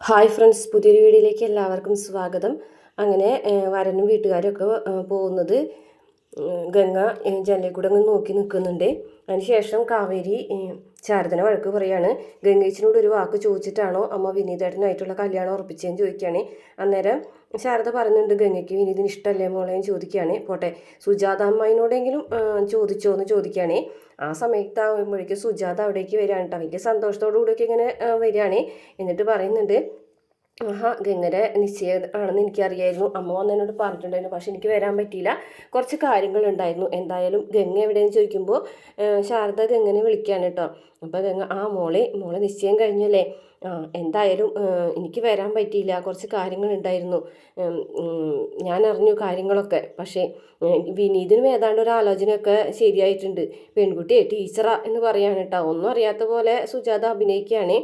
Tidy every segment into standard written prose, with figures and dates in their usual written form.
Hi friends, പുതിയൊരു വീഡിയോയിലേക്ക് എല്ലാവർക്കും സ്വാഗതം. അങ്ങനെ വരനും വീട്ടുകാരും ഒക്കെ പോകുന്നത് ഗംഗ ജനലിൽ കൂടെ അങ്ങ് നോക്കി നിൽക്കുന്നുണ്ട്. അതിനുശേഷം കാവേരി ശാരദനെ വഴക്ക് പറയാണ്. ഗംഗേച്ചിനോട് ഒരു വാക്ക് ചോദിച്ചിട്ടാണോ അമ്മ വിനീതേട്ടനായിട്ടുള്ള കല്യാണം ഉറപ്പിച്ചതെന്ന് ചോദിക്കുകയാണ്. അന്നേരം ശാരദ പറയുന്നുണ്ട്, ഗംഗയ്ക്ക് വിനീതിന് ഇഷ്ടമല്ലേ മോളെന്ന് ചോദിക്കുകയാണ്. പോട്ടെ, സുജാത അമ്മായിനോടെങ്കിലും ചോദിച്ചോ എന്ന് ചോദിക്കുകയാണ്. ആ സമയത്താകുമ്പോഴേക്കും സുജാത അവിടേക്ക് വരികയാണ് കേട്ടോ. വലിയ സന്തോഷത്തോടു കൂടിയൊക്കെ ഇങ്ങനെ വരികയാണ്. എന്നിട്ട് പറയുന്നുണ്ട്, ഗംഗയുടെ നിശ്ചയം ആണെന്ന് എനിക്കറിയായിരുന്നു, അമ്മ വന്നതിനോട് പറഞ്ഞിട്ടുണ്ടായിരുന്നു, പക്ഷെ എനിക്ക് വരാൻ പറ്റിയില്ല, കുറച്ച് കാര്യങ്ങളുണ്ടായിരുന്നു. എന്തായാലും ഗംഗ എവിടെയെന്ന് ചോദിക്കുമ്പോൾ ശാരദ ഗംഗനെ വിളിക്കുകയാണ് കേട്ടോ. അപ്പോൾ ഗംഗ മോളെ നിശ്ചയം കഴിഞ്ഞല്ലേ, എന്തായാലും എനിക്ക് വരാൻ പറ്റിയില്ല, കുറച്ച് കാര്യങ്ങളുണ്ടായിരുന്നു, ഞാൻ അറിഞ്ഞു കാര്യങ്ങളൊക്കെ. പക്ഷേ വിനീതിനും ഏതാണ്ട് ഒരു ആലോചനയൊക്കെ ശരിയായിട്ടുണ്ട്. പെൺകുട്ടിയെ ടീച്ചറാ എന്ന് പറയാണ് കേട്ടോ. ഒന്നും അറിയാത്ത പോലെ സുജാത അഭിനയിക്കുകയാണ്.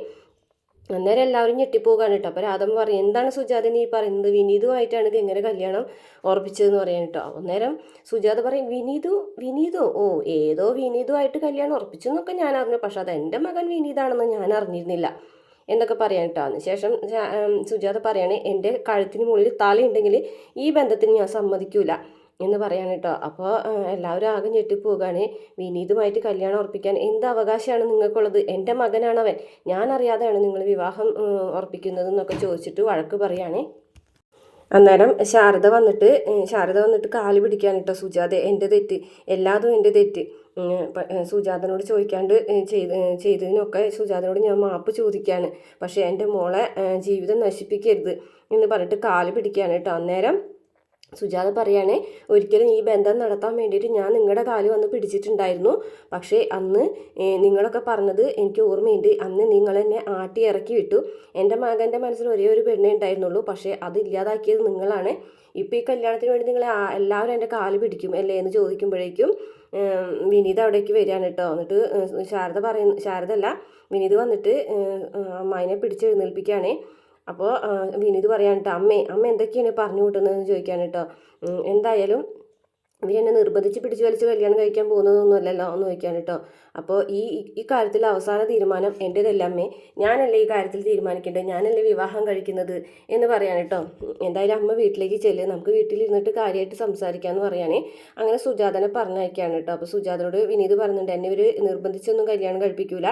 അന്നേരം എല്ലാവരും ഞെട്ടിപ്പോകാണ് കേട്ടോ. അപ്പോൾ രാധമ്മ പറയും, എന്താണ് സുജാത നീ പറയുന്നത്, വിനീതുമായിട്ടാണ് ഗംഗയുടെ കല്യാണം ഉറപ്പിച്ചതെന്ന് പറയാൻ കേട്ടോ. അന്നേരം സുജാത പറയും, വിനീതോ ഏതോ വിനീതുമായിട്ട് കല്യാണം ഉറപ്പിച്ചു എന്നൊക്കെ ഞാൻ അറിഞ്ഞു, പക്ഷെ അത് എൻ്റെ മകൻ വിനീതാണെന്ന് ഞാൻ അറിഞ്ഞിരുന്നില്ല എന്നൊക്കെ പറയാൻ കേട്ടോ. അതിനുശേഷം സുജാത പറയാണ്, എൻ്റെ കഴുത്തിന് മുകളിൽ തലയുണ്ടെങ്കിൽ ഈ ബന്ധത്തിന് ഞാൻ സമ്മതിക്കൂല എന്ന് പറയാൻ കേട്ടോ. അപ്പോൾ എല്ലാവരും ആകെ ഞെട്ടിപ്പോവുകയാണ്. വിനീതുമായിട്ട് കല്യാണം ഉറപ്പിക്കാൻ എന്ത് അവകാശമാണ് നിങ്ങൾക്കുള്ളത്, എൻ്റെ മകനാണവൻ, ഞാൻ അറിയാതെയാണ് നിങ്ങൾ വിവാഹം ഉറപ്പിക്കുന്നത് എന്നൊക്കെ ചോദിച്ചിട്ട് വഴക്ക് പറയാണ്. അന്നേരം ശാരദ വന്നിട്ട് കാല് പിടിക്കാൻ കേട്ടോ. സുജാത, എൻ്റെ തെറ്റ്, എല്ലാതും എൻ്റെ തെറ്റ്, സുജാതനോട് ചോദിക്കാണ്ട് ചെയ്തതിനൊക്കെ സുജാതനോട് ഞാൻ മാപ്പ് ചോദിക്കുകയാണ്, പക്ഷേ എൻ്റെ മോളെ ജീവിതം നശിപ്പിക്കരുത് എന്ന് പറഞ്ഞിട്ട് കാല് പിടിക്കുകയാണ് കേട്ടോ. അന്നേരം സുജാത പറയാണ്, ഒരിക്കലും ഈ ബന്ധം നടത്താൻ വേണ്ടിയിട്ട് ഞാൻ നിങ്ങളുടെ കാല് വന്ന് പിടിച്ചിട്ടുണ്ടായിരുന്നു, പക്ഷേ അന്ന് നിങ്ങളൊക്കെ പറഞ്ഞത് എനിക്ക് ഓർമ്മയുണ്ട്, അന്ന് നിങ്ങളെന്നെ ആട്ടി ഇറക്കി വിട്ടു, എൻ്റെ മകൻ്റെ മനസ്സിൽ ഒരേ ഒരു പെണ്ണേ ഉണ്ടായിരുന്നുള്ളൂ, പക്ഷേ അത് ഇല്ലാതാക്കിയത് നിങ്ങളാണ്. ഇപ്പോൾ ഈ കല്യാണത്തിന് വേണ്ടി നിങ്ങൾ എല്ലാവരും എൻ്റെ കാല് പിടിക്കും അല്ലേ എന്ന് ചോദിക്കുമ്പോഴേക്കും വിനീത് അവിടേക്ക് വരികയാണ് കേട്ടോ. എന്നിട്ട് ശാരദ വിനീത് വന്നിട്ട് അമ്മായിനെ പിടിച്ചെഴുന്നേൽപ്പിക്കുകയാണ്. അപ്പോൾ വിനീത് പറയാൻ കേട്ടോ, അമ്മ എന്തൊക്കെയാണ് പറഞ്ഞു കൂട്ടുന്നതെന്ന് ചോദിക്കാൻ കേട്ടോ. എന്തായാലും ഇവരെന്നെ നിർബന്ധിച്ച് പിടിച്ചു വലിച്ച് കല്യാണം കഴിക്കാൻ പോകുന്നതൊന്നും അല്ലല്ലോ എന്ന് ചോദിക്കാൻ കേട്ടോ. അപ്പോൾ ഈ കാര്യത്തിൽ അവസാന തീരുമാനം എൻ്റേതല്ല അമ്മേ, ഞാനല്ലേ ഈ കാര്യത്തിൽ തീരുമാനിക്കേണ്ടത്, ഞാനല്ലേ വിവാഹം കഴിക്കുന്നത് എന്ന് പറയാൻ കേട്ടോ. എന്തായാലും അമ്മ വീട്ടിലേക്ക് ചെല്ല്, നമുക്ക് വീട്ടിലിരുന്നിട്ട് കാര്യമായിട്ട് സംസാരിക്കാമെന്ന് പറയാനേ. അങ്ങനെ സുജാതനെ പറഞ്ഞയക്കുകയാണ് കേട്ടോ. അപ്പോൾ സുജാതനോട് വിനീത് പറയുന്നുണ്ട്, എന്നെ ഇവർ നിർബന്ധിച്ചൊന്നും കല്യാണം കഴിപ്പിക്കൂല,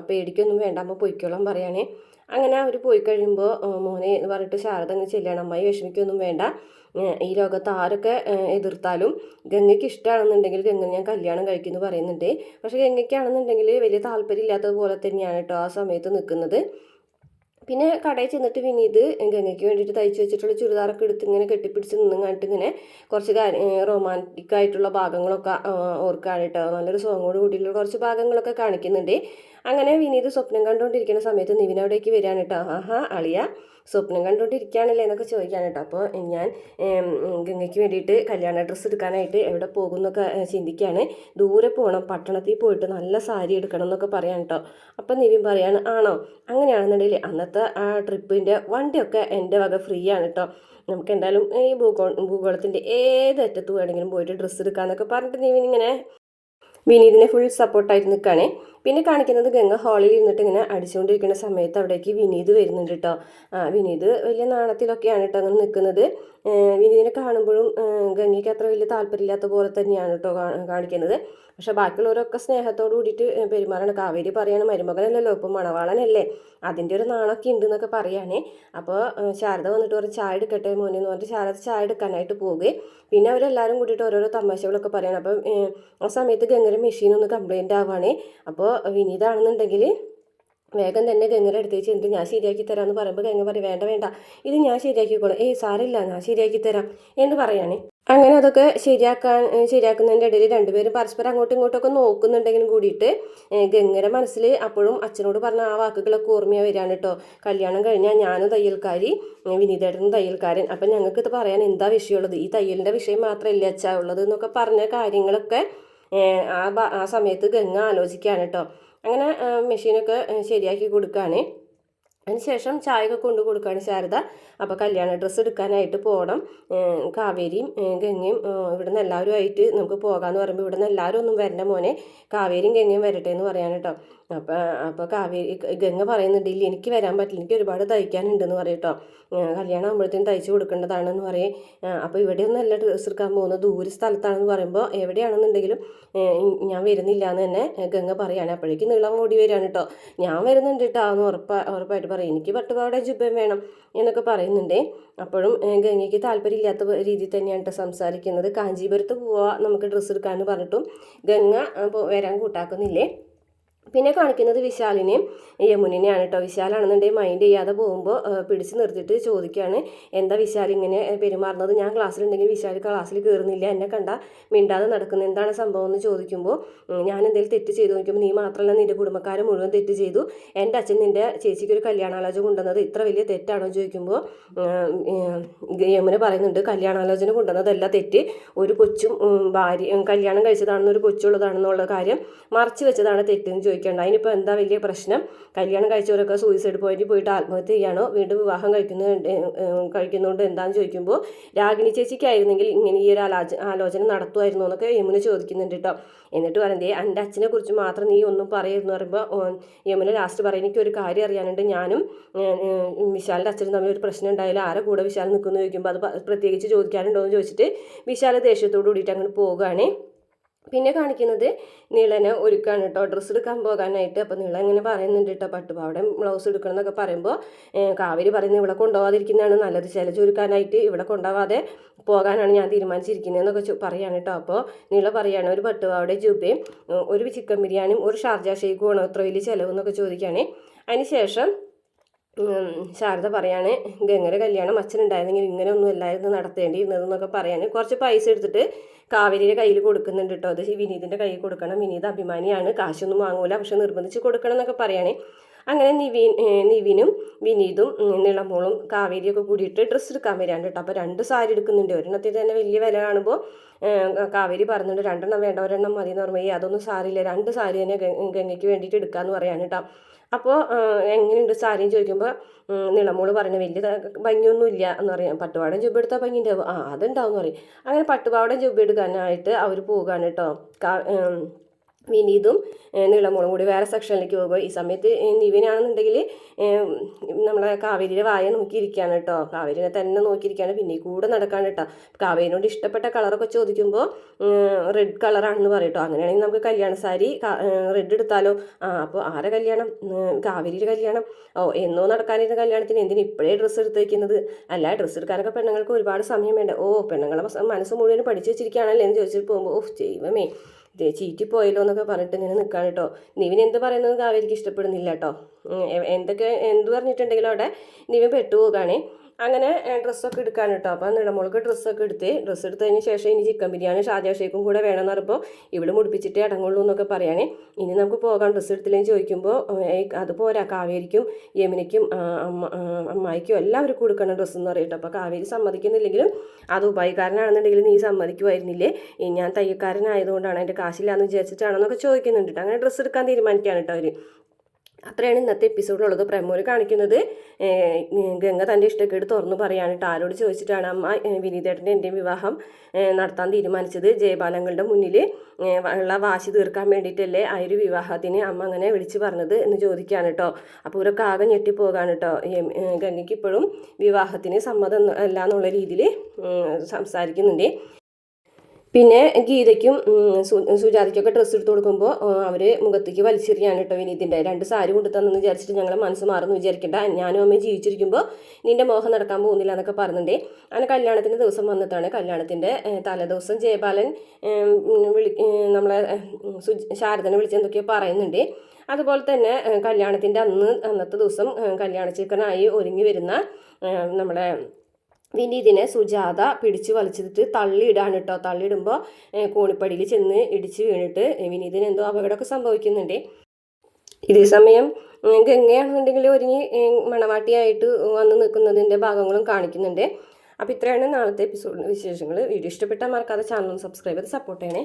പേടിക്കൊന്നും വേണ്ട, അമ്മ പൊയ്ക്കോളാൻ പറയാനേ. അങ്ങനെ അവർ പോയി കഴിയുമ്പോൾ മോനെ എന്ന് പറഞ്ഞിട്ട് ശാരദ അങ്ങ് ചെല്ലുകയാണ്. അമ്മായി വിഷമിക്കൊന്നും വേണ്ട, ഈ ലോകത്ത് ആരൊക്കെ എതിർത്താലും ഗംഗയ്ക്ക് ഇഷ്ടമാണെന്നുണ്ടെങ്കിൽ ഗംഗ ഞാൻ കല്യാണം കഴിക്കുമെന്ന് പറയുന്നുണ്ട്. പക്ഷേ ഗംഗയ്ക്കാണെന്നുണ്ടെങ്കിൽ വലിയ താല്പര്യമില്ലാത്തത് പോലെ തന്നെയാണ് കേട്ടോ ആ സമയത്ത് നിൽക്കുന്നത്. പിന്നെ കടയിൽ ചെന്നിട്ട് വിനീത് ഗംഗയ്ക്ക് വേണ്ടിയിട്ട് തയ്ച്ച് വെച്ചിട്ടുള്ള ചുരിദാറൊക്കെ എടുത്ത് ഇങ്ങനെ കെട്ടിപ്പിടിച്ച് നിന്നിട്ട് ഇങ്ങനെ കുറച്ച് റൊമാൻറ്റിക് ആയിട്ടുള്ള ഭാഗങ്ങളൊക്കെ ഓർക്കാണ് കേട്ടോ. നല്ലൊരു സോങ്ങോട് കൂടിയിട്ടുള്ള കുറച്ച് ഭാഗങ്ങളൊക്കെ കാണിക്കുന്നുണ്ട്. അങ്ങനെ വിനീത് സ്വപ്നം കണ്ടുകൊണ്ടിരിക്കുന്ന സമയത്ത് നിവിൻ അവിടേക്ക് വരികയാണ് കേട്ടോ. അളിയ സ്വപ്നം കണ്ടുകൊണ്ടിരിക്കുകയാണല്ലേ എന്നൊക്കെ ചോദിക്കാൻ കേട്ടോ. അപ്പോൾ ഞാൻ ഗംഗയ്ക്ക് വേണ്ടിയിട്ട് കല്യാണ ഡ്രസ്സ് എടുക്കാനായിട്ട് എവിടെ പോകും എന്നൊക്കെ ചിന്തിക്കുകയാണ്. ദൂരെ പോകണം, പട്ടണത്തിൽ പോയിട്ട് നല്ല സാരി എടുക്കണം എന്നൊക്കെ പറയാൻ കേട്ടോ. അപ്പം നിവിൻ പറയാണ്, ആണോ, അങ്ങനെയാണെന്നുണ്ടെങ്കിൽ അന്നത്തെ ആ ട്രിപ്പിൻ്റെ വണ്ടിയൊക്കെ എൻ്റെ വക ഫ്രീ ആണ് കേട്ടോ, നമുക്ക് എന്തായാലും ഈ ഭൂഗോളത്തിൻ്റെ ഏതറ്റത്ത് വേണമെങ്കിലും പോയിട്ട് ഡ്രസ്സ് എടുക്കാമെന്നൊക്കെ പറഞ്ഞിട്ട് നിവിൻ ഇങ്ങനെ വിനീതിനെ ഫുൾ സപ്പോർട്ടായിട്ട് നിൽക്കുകയാണേ. പിന്നെ കാണിക്കുന്നത് ഗംഗ ഹാളിൽ ഇരുന്നിട്ട് ഇങ്ങനെ അടിച്ചുകൊണ്ടിരിക്കുന്ന സമയത്ത് അവിടേക്ക് വിനീത് വരുന്നുണ്ട് കേട്ടോ. വിനീത് വലിയ നാണത്തിലൊക്കെയാണ് കേട്ടോ അങ്ങനെ നിൽക്കുന്നത്. വിനീതിനെ കാണുമ്പോഴും ഗംഗയ്ക്ക് അത്ര വലിയ താല്പര്യമില്ലാത്ത പോലെ തന്നെയാണ് കേട്ടോ കാണിക്കുന്നത്. പക്ഷെ ബാക്കിയുള്ളവരൊക്കെ സ്നേഹത്തോട് കൂടിയിട്ട് പെരുമാറാണ്. കാവേരി പറയാണ്, മരുമകനല്ലല്ലോ ഇപ്പം മണവാളനല്ലേ, അതിൻ്റെ ഒരു നാണൊക്കെ ഉണ്ട് എന്നൊക്കെ പറയുകയാണേ. അപ്പോൾ ശാരദ വന്നിട്ട് പറഞ്ഞ് ചായ എടുക്കട്ടെ മോനെ എന്ന് പറഞ്ഞിട്ട് ശാരദ ചായ എടുക്കാനായിട്ട് പോവുകയും പിന്നെ അവരെല്ലാവരും കൂടിയിട്ട് ഓരോരോ തമാശകളൊക്കെ പറയണം. അപ്പം ആ സമയത്ത് ഗംഗയുടെ മെഷീനൊന്ന് കംപ്ലൈൻ്റ് ആവുകയാണേ. അപ്പോൾ വിനീതാണെന്നുണ്ടെങ്കിൽ വേഗം തന്നെ ഗംഗയുടെ അടുത്തേക്ക് ചെന്നിട്ട് ഞാൻ ശരിയാക്കി തരാമെന്ന് പറയുമ്പോൾ ഗംഗ പറയും, വേണ്ട ഇത് ഞാൻ ശരിയാക്കിക്കോളാം, സാരമില്ല ഞാൻ ശരിയാക്കി തരാം എന്ന് പറയുകയാണ്. അങ്ങനെ അതൊക്കെ ശരിയാക്കുന്നതിൻ്റെ ഇടയിൽ രണ്ടുപേരും പരസ്പരം അങ്ങോട്ടും ഇങ്ങോട്ടൊക്കെ നോക്കുന്നുണ്ടെങ്കിലും കൂടിയിട്ട് ഗംഗയുടെ മനസ്സിൽ അപ്പോഴും അച്ഛനോട് പറഞ്ഞ ആ വാക്കുകളൊക്കെ ഓർമ്മ വരികയാണ് കേട്ടോ. കല്യാണം കഴിഞ്ഞാൽ ഞാനും തയ്യൽക്കാരി, വിനീതേട്ടനും തയ്യൽക്കാരൻ, അപ്പം ഞങ്ങൾക്ക് ഇത് പറയാൻ എന്താ വിഷയമുള്ളത്, ഈ തയ്യലിൻ്റെ വിഷയം മാത്രമല്ല അച്ഛാ ഉള്ളത് എന്നൊക്കെ പറഞ്ഞ കാര്യങ്ങളൊക്കെ ആ സമയത്ത് ഗംഗ ആലോചിക്കുകയാണ് കേട്ടോ. അങ്ങനെ മെഷീനൊക്കെ ശരിയാക്കി കൊടുക്കുകയാണ്. അതിനുശേഷം ചായയൊക്കെ കൊണ്ടു കൊടുക്കുകയാണ് ശാരദ. അപ്പോൾ കല്യാണ ഡ്രസ്സ് എടുക്കാനായിട്ട് പോകണം. കാവേരിയും ഗംഗയും ഇവിടെ നിന്ന് എല്ലാവരുമായിട്ട് നമുക്ക് പോകാമെന്ന് പറയുമ്പോൾ ഇവിടെ നിന്ന് എല്ലാവരും ഒന്നും വരണ്ട മോനെ, കാവേരിയും ഗംഗയും വരട്ടെ എന്ന് പറയാൻ കേട്ടോ. അപ്പോൾ ഗംഗ പറയുന്നുണ്ട് ഇല്ല എനിക്ക് വരാൻ പറ്റില്ല, എനിക്ക് ഒരുപാട് തയ്ക്കാനുണ്ടെന്ന് പറയും കേട്ടോ. കല്യാണം ആകുമ്പോഴത്തേനും തയ്ച്ച് കൊടുക്കേണ്ടതാണെന്ന് പറയും. അപ്പോൾ ഇവിടെയൊന്നും അല്ല ഡ്രസ്സ് എടുക്കാൻ പോകുന്നത്, ദൂര സ്ഥലത്താണെന്ന് പറയുമ്പോൾ എവിടെയാണെന്നുണ്ടെങ്കിലും ഞാൻ വരുന്നില്ല എന്ന് തന്നെ ഗംഗ പറയുകയാണ്. അപ്പോഴേക്കും നീളം ഓടി വരികയാണ് കേട്ടോ. ഞാൻ വരുന്നുണ്ട് കേട്ടോ എന്ന് ഉറപ്പായിട്ട് പറയും. എനിക്ക് പട്ടുപാവാട ജുബ്ബയും വേണം എന്നൊക്കെ പറയുന്നുണ്ട്. അപ്പോഴും ഗംഗയ്ക്ക് താല്പര്യമില്ലാത്ത രീതിയിൽ തന്നെയാണ് കേട്ടോ സംസാരിക്കുന്നത്. കാഞ്ചീപുരത്ത് പോവാ നമുക്ക് ഡ്രസ്സ് എടുക്കാമെന്ന് പറഞ്ഞിട്ടും ഗംഗ വരാൻ കൂട്ടാക്കുന്നില്ലേ. പിന്നെ കാണിക്കുന്നത് വിശാലിനെയും യമുനെയാണ് കേട്ടോ. വിശാലാണെന്നുണ്ടെങ്കിൽ മൈൻഡ് ചെയ്യാതെ പോകുമ്പോൾ പിടിച്ച് നിർത്തിയിട്ട് ചോദിക്കുകയാണ്, എന്താ വിശാൽ ഇങ്ങനെ പെരുമാറുന്നത്? ഞാൻ ക്ലാസ്സിലുണ്ടെങ്കിൽ വിശാൽ ക്ലാസ്സിൽ കയറുന്നില്ല, എന്നെ കണ്ട മിണ്ടാതെ നടക്കുന്നത്, എന്താണ് സംഭവം എന്ന് ചോദിക്കുമ്പോൾ ഞാൻ എന്തെങ്കിലും തെറ്റ് ചെയ്തു നോക്കുമ്പോൾ നീ മാത്രമല്ല നിൻ്റെ കുടുംബക്കാരെ മുഴുവൻ തെറ്റ് ചെയ്തു, എൻ്റെ അച്ഛൻ നിൻ്റെ ചേച്ചിക്ക് ഒരു കല്യാണാലോചന കൊണ്ടുവന്നത് ഇത്ര വലിയ തെറ്റാണോ ചോദിക്കുമ്പോൾ യമുന പറയുന്നുണ്ട് കല്യാണാലോചന കൊണ്ടുവന്നതല്ല തെറ്റ്, ഒരു കൊച്ചും കല്യാണം കഴിച്ചതാണെന്ന് ഒരു കൊച്ചുള്ളതാണെന്നുള്ള കാര്യം മറച്ചു വെച്ചതാണ് തെറ്റെന്ന് ചോദിക്കേണ്ട. അതിനിപ്പോൾ എന്താ വലിയ പ്രശ്നം? കല്യാണം കഴിച്ചവരൊക്കെ സൂയിസൈഡ് പോയിന്റ് പോയിട്ട് ആത്മഹത്യ ചെയ്യാനോ വീണ്ടും വിവാഹം കഴിക്കുന്നതുകൊണ്ട് എന്താണെന്ന് ചോദിക്കുമ്പോൾ രാഗിണി ചേച്ചിക്കായിരുന്നെങ്കിൽ ഇങ്ങനെ ഈ ഒരു ആലോചന നടത്തുമായിരുന്നു എന്നൊക്കെ യമുന ചോദിക്കുന്നുണ്ട് കേട്ടോ. എന്നിട്ട് പറയുന്നത് എൻ്റെ അച്ഛനെ കുറിച്ച് മാത്രം നീ ഒന്നും പറയുമെന്ന് പറയുമ്പോൾ യമുന ലാസ്റ്റ് പറയും എനിക്കൊരു കാര്യം അറിയാനുണ്ട്, ഞാനും വിശാലിൻ്റെ അച്ഛനും തമ്മിൽ ഒരു പ്രശ്നം ഉണ്ടായാലും ആരെ കൂടെ വിശാൽ നിൽക്കുമെന്ന് ചോദിക്കുമ്പോൾ അത് പ്രത്യേകിച്ച് ചോദിക്കാനുണ്ടോ എന്ന് ചോദിച്ചിട്ട് വിശാൽ ദേഷ്യത്തോട് കൂടിയിട്ട് അങ്ങോട്ട് പോവുകയാണ്. പിന്നെ കാണിക്കുന്നത് നീളനെ ഒരുക്കാണ് കേട്ടോ ഡ്രസ്സ് എടുക്കാൻ പോകാനായിട്ട്. അപ്പോൾ നീള ഇങ്ങനെ പറയുന്നുണ്ട് കേട്ടോ പട്ടുപാവടയും ബ്ലൗസ് എടുക്കണം എന്നൊക്കെ പറയുമ്പോൾ കാവേരി പറയുന്നത് ഇവിടെ കൊണ്ടുപോകാതിരിക്കുന്നതാണ് നല്ലത്, ചില ചുരുക്കാനായിട്ട് ഇവിടെ കൊണ്ടുപോകാതെ പോകാനാണ് ഞാൻ തീരുമാനിച്ചിരിക്കുന്നതെന്നൊക്കെ പറയാണ് കേട്ടോ. അപ്പോൾ നീള പറയുകയാണ് ഒരു പട്ടുപാവടയും ജുബയും ഒരു ചിക്കൻ ബിരിയാണിയും ഒരു ഷാർജ ഷേക്കും ആണോ എത്ര വലിയ ചിലവെന്നൊക്കെ ചോദിക്കുകയാണ്. അതിന് ശേഷം ശാരദ പറയാണ് ഗംഗയുടെ കല്യാണം അച്ഛനുണ്ടായിരുന്നെങ്കിൽ ഇങ്ങനെ ഒന്നും അല്ലായിരുന്നു നടത്തേണ്ടിയിരുന്നതെന്നൊക്കെ പറയാൻ കുറച്ച് പൈസ എടുത്തിട്ട് കാവേരിയുടെ കയ്യിൽ കൊടുക്കുന്നുണ്ട് കേട്ടോ. അത് വിനീതിൻ്റെ കയ്യിൽ കൊടുക്കണം, വിനീത് അഭിമാനിയാണ്, കാശൊന്നും വാങ്ങൂല, പക്ഷെ നിർബന്ധിച്ച് കൊടുക്കണം എന്നൊക്കെ പറയണേ. അങ്ങനെ നിവിനും വിനീതും നിളമോളും കാവേരിയൊക്കെ കൂടിയിട്ട് ഡ്രസ്സ് എടുക്കാൻ വരാണ്ട് കേട്ടോ. അപ്പോൾ 2 സാരി എടുക്കുന്നുണ്ട്. ഒരെണ്ണത്തിൽ തന്നെ വലിയ വില കാണുമ്പോൾ കാവേരി പറയുന്നുണ്ട് 2 വേണ്ട, ഒരെണ്ണം മതി എന്ന് പറയുമ്പോൾ അതൊന്നും സാരിയില്ല, 2 സാരി തന്നെ ഗംഗയ്ക്ക് വേണ്ടിയിട്ട് എടുക്കാമെന്ന് പറയാണ് കേട്ടോ. അപ്പോൾ എങ്ങനെയുണ്ട് സാരിയും ചോദിക്കുമ്പോൾ നിളമോള് പറയുന്നത് വലിയ ഭംഗിയൊന്നും ഇല്ല എന്ന് പറയാം, പട്ടുപാവാടയും ജുബ്ബ എടുത്താൽ ഭംഗി ഉണ്ടാവും, അതുണ്ടാവും എന്ന് പറയും. അങ്ങനെ പട്ടുപാവാടയും ജുബ്ബ എടുക്കാനായിട്ട് അവർ പോവുകയാണ് കേട്ടോ. വിനീതും നീളമോളും കൂടി വേറെ സെക്ഷനിലേക്ക് പോകുക. ഈ സമയത്ത് നിവിനാണെന്നുണ്ടെങ്കിൽ നമ്മളെ കാവേരിയുടെ വായ നോക്കിയിരിക്കുകയാണ് കേട്ടോ. കാവേരിനെ തന്നെ നോക്കിയിരിക്കുകയാണ്, പിന്നെ കൂടെ നടക്കാണ് കേട്ടോ. കാവേരിനോട് ഇഷ്ടപ്പെട്ട കളറൊക്കെ ചോദിക്കുമ്പോൾ റെഡ് കളറാണെന്ന് പറയും കേട്ടോ. അങ്ങനെയാണെങ്കിൽ നമുക്ക് കല്യാണ സാരി റെഡ് എടുത്താലോ? അപ്പോൾ ആരെ കല്യാണം? കാവേരിയുടെ കല്യാണം. എന്നോ നടക്കാനിരുന്ന കല്യാണത്തിന് എന്തിനും ഇപ്പോഴേ ഡ്രസ്സ് എടുത്ത് വയ്ക്കുന്നത്? അല്ല ഡ്രസ്സ് എടുക്കാനൊക്കെ പെണ്ണുങ്ങൾക്ക് ഒരുപാട് സമയം വേണ്ട. പെണ്ണുങ്ങളെ മനസ്സ് മുഴുവൻ പഠിച്ചു വെച്ചിരിക്കുകയാണല്ലേ എന്ന് ചോദിച്ചിട്ട് പോകുമ്പോൾ ദൈവമേ ചീറ്റിപ്പോയല്ലോ എന്നൊക്കെ പറഞ്ഞിട്ട് ഇങ്ങനെ നിൽക്കാൻ കേട്ടോ. നിവിൻ എന്ത് പറയുന്നത് കാവേരിക്ക് ഇഷ്ടപ്പെടുന്നില്ല കേട്ടോ. എന്ത് പറഞ്ഞിട്ടുണ്ടെങ്കിലും അവിടെ നിവിൻ പെട്ടുപോകാണേ. അങ്ങനെ ഡ്രസ്സൊക്കെ എടുക്കാൻ കേട്ടോ. അപ്പോൾ നിളമോൾക്ക് ഡ്രസ്സൊക്കെ ഡ്രസ്സ് എടുത്തതിന് ശേഷം ഇനി ചിക്കൻ ബിരിയാണി ഷാജാ ഷേക്കും കൂടെ വേണമെന്ന് പറയുമ്പോൾ ഇവിടെ മുടിപ്പിച്ചിട്ടേ അടങ്ങുള്ളൂ എന്നൊക്കെ പറയുകയാണെ. ഇനി നമുക്ക് പോകാം ഡ്രസ്സ് എടുത്തില്ലെങ്കിൽ ചോദിക്കുമ്പോൾ അതുപോരാ, കാവേരിക്കും യമുനയ്ക്കും അമ്മായിക്കും എല്ലാവർക്കും കൊടുക്കണം ഡ്രസ്സ് എന്ന് പറയട്ടോ. അപ്പോൾ കാവേരി സമ്മതിക്കുന്നില്ലെങ്കിലും അത് ഉപായിക്കാരനാണെന്നുണ്ടെങ്കിൽ നീ സമ്മതിക്കുമായിരുന്നില്ലേ, ഞാൻ തയ്യക്കാരനായതുകൊണ്ടാണ് എൻ്റെ കാശില്ലാന്ന് വിചാരിച്ചിട്ടാണെന്നൊക്കെ ചോദിക്കുന്നുണ്ട്. അങ്ങനെ ഡ്രസ്സ് എടുക്കാൻ തീരുമാനിക്കുകയാണ് കേട്ടോ അവർ. അത്രയാണ് ഇന്നത്തെ എപ്പിസോഡിലുള്ളത്. പ്രമോല് കാണിക്കുന്നത് ഗംഗ തൻ്റെ ഇഷ്ടക്കേട് തുറന്നു പറയാനിട്ട് ആരോട് ചോദിച്ചിട്ടാണ് അമ്മ വിനീതേട്ടൻ്റെ എൻ്റെ വിവാഹം നടത്താൻ തീരുമാനിച്ചത്, ജയബാലങ്ങളുടെ മുന്നിൽ ഉള്ള വാശി തീർക്കാൻ വേണ്ടിയിട്ടല്ലേ ആ ഒരു വിവാഹത്തിന് അമ്മ അങ്ങനെ വിളിച്ച് പറഞ്ഞത് എന്ന് ചോദിക്കുകയാണ് കേട്ടോ. അപ്പോൾ ഇവരൊക്കെ ആകെ ഞെട്ടിപ്പോകാണ് കേട്ടോ. ഗംഗയ്ക്ക് ഇപ്പോഴും വിവാഹത്തിന് സമ്മതം അല്ല എന്നുള്ള രീതിയിൽ സംസാരിക്കുന്നുണ്ട്. പിന്നെ ഗീതയ്ക്കും സുജാതയ്ക്കൊക്കെ ഡ്രസ്സ് എടുത്ത് കൊടുക്കുമ്പോൾ അവർ മുഖത്തേക്ക് വലിച്ചെറിയാണ് കേട്ടോ വിനീതിൻ്റെ. 2 സാരി കൊണ്ടു തന്നെന്ന് വിചാരിച്ചിട്ട് ഞങ്ങളെ മനസ്സ് മാറുന്നു വിചാരിക്കേണ്ട, ഞാനും അമ്മയും ജീവിച്ചിരിക്കുമ്പോൾ നിൻ്റെ മോഹം നടക്കാൻ പോകുന്നില്ല എന്നൊക്കെ പറയുന്നുണ്ട്. അങ്ങനെ കല്യാണത്തിൻ്റെ ദിവസം വന്നിട്ടാണ് കല്യാണത്തിൻ്റെ തലേദിവസം ജയപാലൻ നമ്മളെ ശാരദനെ വിളിച്ചെന്തൊക്കെയോ പറയുന്നുണ്ട്. അതുപോലെ തന്നെ കല്യാണത്തിൻ്റെ അന്നത്തെ ദിവസം കല്യാണ ചിക്കനായി ഒരുങ്ങി വരുന്ന നമ്മളെ വിനീതിനെ സുജാത പിടിച്ച് വലിച്ചിട്ട് തള്ളിയിടാണ് കേട്ടോ. തള്ളിയിടുമ്പോൾ കോണിപ്പടിയിൽ ചെന്ന് ഇടിച്ച് വീണിട്ട് വിനീതിന് എന്തോ അപകടമൊക്കെ സംഭവിക്കുന്നുണ്ട്. ഇതേ സമയം ഗംഗയാണെന്നുണ്ടെങ്കിൽ ഒരുങ്ങി മണവാട്ടിയായിട്ട് വന്ന് നിൽക്കുന്നതിൻ്റെ ഭാഗങ്ങളും കാണിക്കുന്നുണ്ട്. അപ്പോൾ ഇത്രയാണ് നാളത്തെ എപ്പിസോഡിൻ്റെ വിശേഷങ്ങൾ. വീഡിയോ ഇഷ്ടപ്പെട്ടാൽ മറക്കാതെ ചാനൽ സബ്സ്ക്രൈബ് ചെയ്ത് സപ്പോർട്ട് ചെയ്യണേ.